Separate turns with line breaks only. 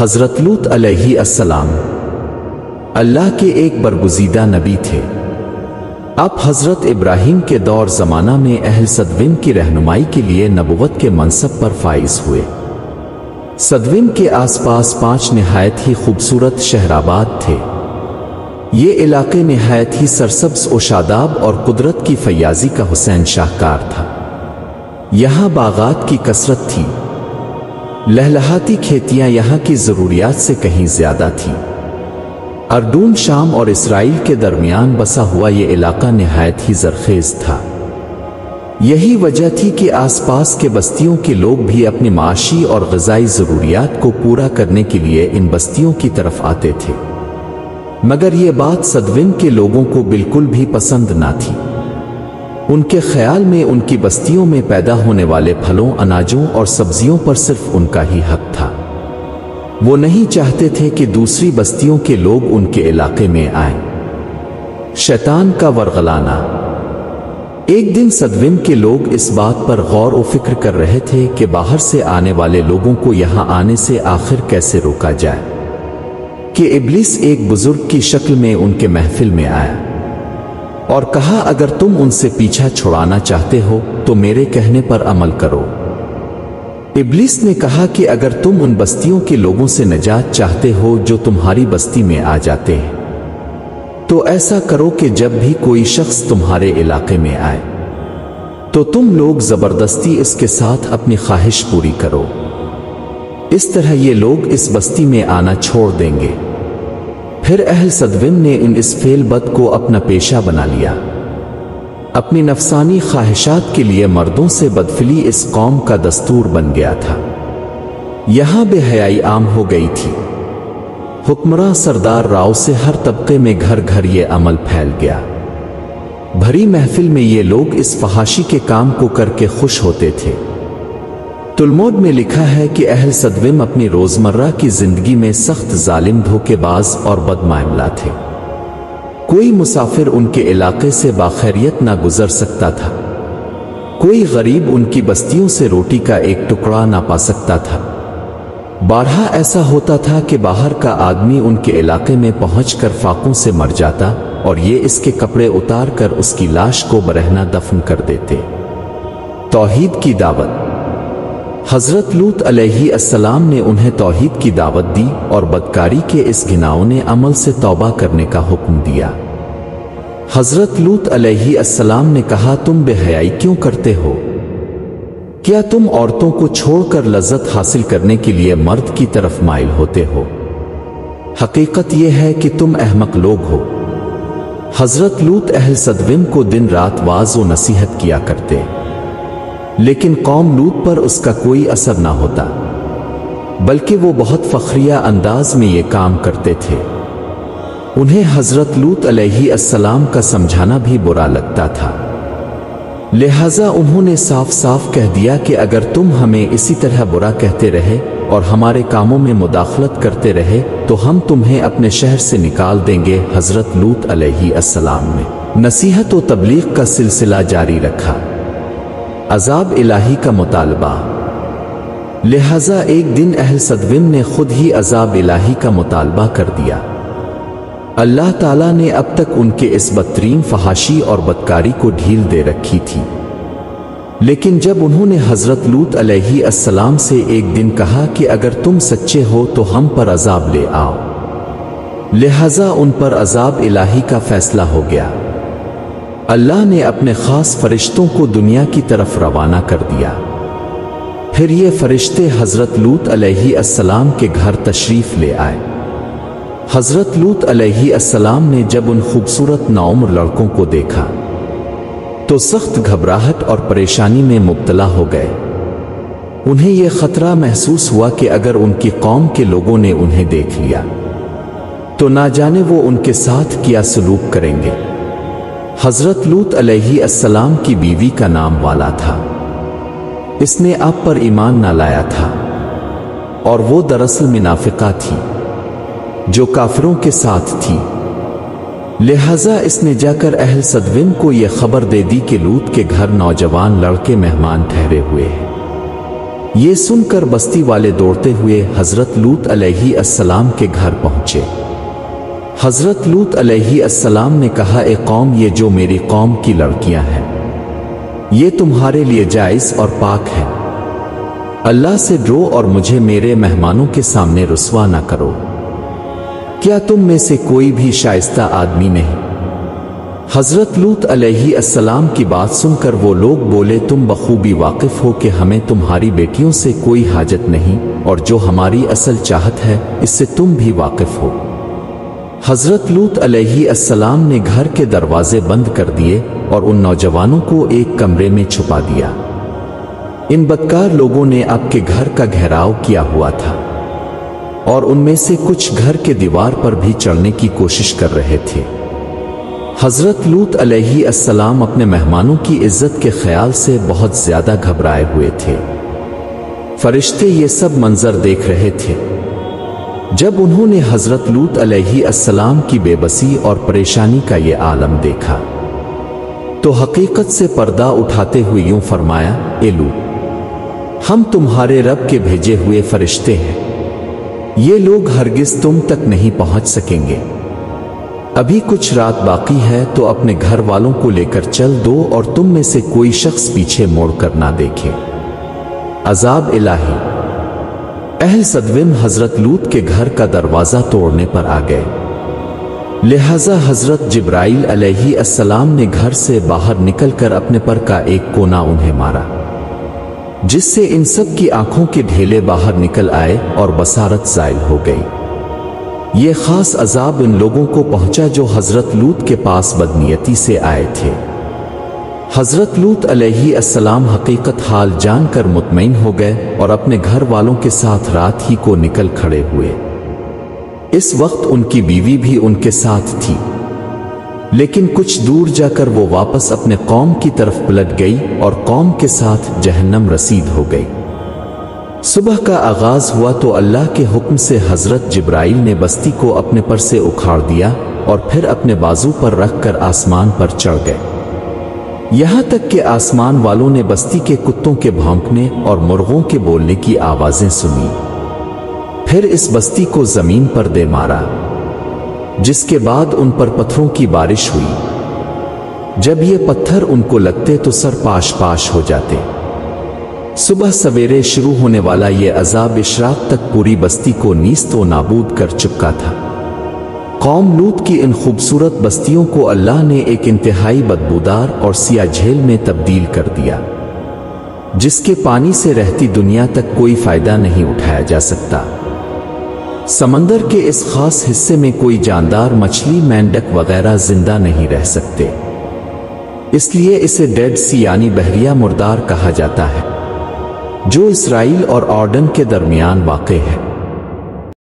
حضرت لوط علیہ السلام اللہ کے ایک برگزیدہ نبی تھے۔ اب حضرت ابراہیم کے دور زمانہ میں اہل صدوم کی رہنمائی کے لیے نبوت کے منصب پر فائز ہوئے۔ صدوم کے آس پاس 5 نہایت ہی خوبصورت شہرآباد تھے۔ یہ علاقے نہایت ہی سرسبز و شاداب اور قدرت کی فیاضی کا حسین شاہکار تھا۔ یہاں باغات کی کثرت تھی، لہلہاتی کھیتیاں یہاں کی ضروریات سے کہیں زیادہ تھیں۔ اردون، شام اور اسرائیل کے درمیان بسا ہوا یہ علاقہ نہایت ہی زرخیز تھا۔ یہی وجہ تھی کہ آس پاس کے بستیوں کے لوگ بھی اپنی معاشی اور غذائی ضروریات کو پورا کرنے کے لیے ان بستیوں کی طرف آتے تھے، مگر یہ بات صدوم کے لوگوں کو بالکل بھی پسند نہ تھی۔ ان کے خیال میں ان کی بستیوں میں پیدا ہونے والے پھلوں، اناجوں اور سبزیوں پر صرف ان کا ہی حق تھا۔ وہ نہیں چاہتے تھے کہ دوسری بستیوں کے لوگ ان کے علاقے میں آئیں۔ شیطان کا ورغلانہ۔ ایک دن صدوم کے لوگ اس بات پر غور و فکر کر رہے تھے کہ باہر سے آنے والے لوگوں کو یہاں آنے سے آخر کیسے روکا جائے، کہ ابلیس ایک بزرگ کی شکل میں ان کے محفل میں آیا اور کہا، اگر تم ان سے پیچھا چھڑانا چاہتے ہو تو میرے کہنے پر عمل کرو۔ ابلیس نے کہا کہ اگر تم ان بستیوں کے لوگوں سے نجات چاہتے ہو جو تمہاری بستی میں آ جاتے ہیں، تو ایسا کرو کہ جب بھی کوئی شخص تمہارے علاقے میں آئے تو تم لوگ زبردستی اس کے ساتھ اپنی خواہش پوری کرو۔ اس طرح یہ لوگ اس بستی میں آنا چھوڑ دیں گے۔ پھر اہل صدوم نے اس فعل بد کو اپنا پیشہ بنا لیا۔ اپنی نفسانی خواہشات کے لیے مردوں سے بدفعلی اس قوم کا دستور بن گیا تھا۔ یہاں بے حیائی عام ہو گئی تھی۔ حکمراں سردار راؤ سے ہر طبقے میں گھر گھر یہ عمل پھیل گیا۔ بھری محفل میں یہ لوگ اس فحاشی کے کام کو کر کے خوش ہوتے تھے۔ تلمود میں لکھا ہے کہ اہل صدوم اپنی روزمرہ کی زندگی میں سخت ظالم، دھوکے باز اور بدمعاملہ تھے۔ کوئی مسافر ان کے علاقے سے باخیریت نہ گزر سکتا تھا، کوئی غریب ان کی بستیوں سے روٹی کا ایک ٹکڑا نہ پا سکتا تھا۔ بارہا ایسا ہوتا تھا کہ باہر کا آدمی ان کے علاقے میں پہنچ کر فاقوں سے مر جاتا اور یہ اس کے کپڑے اتار کر اس کی لاش کو برہنہ دفن کر دیتے۔ توحید کی دعوت۔ حضرت لوط علیہ السلام نے انہیں توحید کی دعوت دی اور بدکاری کے اس گھناؤنے عمل سے توبہ کرنے کا حکم دیا۔ حضرت لوط علیہ السلام نے کہا، تم بے حیائی کیوں کرتے ہو؟ کیا تم عورتوں کو چھوڑ کر لذت حاصل کرنے کے لیے مرد کی طرف مائل ہوتے ہو؟ حقیقت یہ ہے کہ تم احمق لوگ ہو۔ حضرت لوط اہل صدوم کو دن رات واعظ و نصیحت کیا کرتے، لیکن قوم لوط پر اس کا کوئی اثر نہ ہوتا، بلکہ وہ بہت فخریہ انداز میں یہ کام کرتے تھے۔ انہیں حضرت لوط علیہ السلام کا سمجھانا بھی برا لگتا تھا، لہذا انہوں نے صاف صاف کہہ دیا کہ اگر تم ہمیں اسی طرح برا کہتے رہے اور ہمارے کاموں میں مداخلت کرتے رہے تو ہم تمہیں اپنے شہر سے نکال دیں گے۔ حضرت لوط علیہ السلام نے نصیحت و تبلیغ کا سلسلہ جاری رکھا۔ عذاب الہی کا مطالبہ۔ لہذا ایک دن اہل صدوم نے خود ہی عذاب الہی کا مطالبہ کر دیا۔ اللہ تعالیٰ نے اب تک ان کے اس بدترین فحاشی اور بدکاری کو ڈھیل دے رکھی تھی، لیکن جب انہوں نے حضرت لوط علیہ السلام سے ایک دن کہا کہ اگر تم سچے ہو تو ہم پر عذاب لے آؤ، لہذا ان پر عذاب الہی کا فیصلہ ہو گیا۔ اللہ نے اپنے خاص فرشتوں کو دنیا کی طرف روانہ کر دیا۔ پھر یہ فرشتے حضرت لوط علیہ السلام کے گھر تشریف لے آئے۔ حضرت لوط علیہ السلام نے جب ان خوبصورت نوعمر لڑکوں کو دیکھا تو سخت گھبراہٹ اور پریشانی میں مبتلا ہو گئے۔ انہیں یہ خطرہ محسوس ہوا کہ اگر ان کی قوم کے لوگوں نے انہیں دیکھ لیا تو نہ جانے وہ ان کے ساتھ کیا سلوک کریں گے۔ حضرت لوط علیہ السلام کی بیوی کا نام والا تھا۔ اس نے آپ پر ایمان نہ لایا تھا اور وہ دراصل منافقہ تھی جو کافروں کے ساتھ تھی، لہذا اس نے جا کر اہل صدوم کو یہ خبر دے دی کہ لوط کے گھر نوجوان لڑکے مہمان ٹھہرے ہوئے ہیں۔ یہ سن کر بستی والے دوڑتے ہوئے حضرت لوط علیہ السلام کے گھر پہنچے۔ حضرت لوط علیہ السلام نے کہا، اے قوم، یہ جو میری قوم کی لڑکیاں ہیں یہ تمہارے لیے جائز اور پاک ہے۔ اللہ سے ڈرو اور مجھے میرے مہمانوں کے سامنے رسوا نہ کرو۔ کیا تم میں سے کوئی بھی شائستہ آدمی نہیں؟ حضرت لوط علیہ السلام کی بات سن کر وہ لوگ بولے، تم بخوبی واقف ہو کہ ہمیں تمہاری بیٹیوں سے کوئی حاجت نہیں، اور جو ہماری اصل چاہت ہے اس سے تم بھی واقف ہو۔ حضرت لوط علیہ السلام نے گھر کے دروازے بند کر دیے اور ان نوجوانوں کو ایک کمرے میں چھپا دیا۔ ان بدکار لوگوں نے اب کے گھر کا گھیراؤ کیا ہوا تھا اور ان میں سے کچھ گھر کے دیوار پر بھی چڑھنے کی کوشش کر رہے تھے۔ حضرت لوط علیہ السلام اپنے مہمانوں کی عزت کے خیال سے بہت زیادہ گھبرائے ہوئے تھے۔ فرشتے یہ سب منظر دیکھ رہے تھے۔ جب انہوں نے حضرت لوط علیہ السلام کی بے بسی اور پریشانی کا یہ عالم دیکھا تو حقیقت سے پردہ اٹھاتے ہوئے یوں فرمایا، اے لوط، ہم تمہارے رب کے بھیجے ہوئے فرشتے ہیں، یہ لوگ ہرگز تم تک نہیں پہنچ سکیں گے۔ ابھی کچھ رات باقی ہے تو اپنے گھر والوں کو لے کر چل دو اور تم میں سے کوئی شخص پیچھے موڑ کر نہ دیکھے۔ عذاب الہی۔ اہل صدوم حضرت لوط کے گھر کا دروازہ توڑنے پر آ گئے، لہذا حضرت جبرائیل علیہ السلام نے گھر سے باہر نکل کر اپنے پر کا ایک کونا انہیں مارا، جس سے ان سب کی آنکھوں کے ڈھیلے باہر نکل آئے اور بصارت زائل ہو گئی۔ یہ خاص عذاب ان لوگوں کو پہنچا جو حضرت لوط کے پاس بدنیتی سے آئے تھے۔ حضرت لوط علیہ السلام حقیقت حال جان کر مطمئن ہو گئے اور اپنے گھر والوں کے ساتھ رات ہی کو نکل کھڑے ہوئے۔ اس وقت ان کی بیوی بھی ان کے ساتھ تھی، لیکن کچھ دور جا کر وہ واپس اپنے قوم کی طرف پلٹ گئی اور قوم کے ساتھ جہنم رسید ہو گئی۔ صبح کا آغاز ہوا تو اللہ کے حکم سے حضرت جبرائیل نے بستی کو اپنے پر سے اکھاڑ دیا اور پھر اپنے بازو پر رکھ کر آسمان پر چڑھ گئے، یہاں تک کہ آسمان والوں نے بستی کے کتوں کے بھونکنے اور مرغوں کے بولنے کی آوازیں سنی۔ پھر اس بستی کو زمین پر دے مارا، جس کے بعد ان پر پتھروں کی بارش ہوئی۔ جب یہ پتھر ان کو لگتے تو سر پاش پاش ہو جاتے۔ صبح سویرے شروع ہونے والا یہ عذاب اشراق تک پوری بستی کو نیست و نابود کر چکا تھا۔ قوم لوط کی ان خوبصورت بستیوں کو اللہ نے ایک انتہائی بدبودار اور سیاہ جھیل میں تبدیل کر دیا، جس کے پانی سے رہتی دنیا تک کوئی فائدہ نہیں اٹھایا جا سکتا۔ سمندر کے اس خاص حصے میں کوئی جاندار مچھلی، مینڈک وغیرہ زندہ نہیں رہ سکتے، اس لیے اسے ڈیڈ سی یعنی بحریہ مردار کہا جاتا ہے، جو اسرائیل اور اردن کے درمیان واقع ہے۔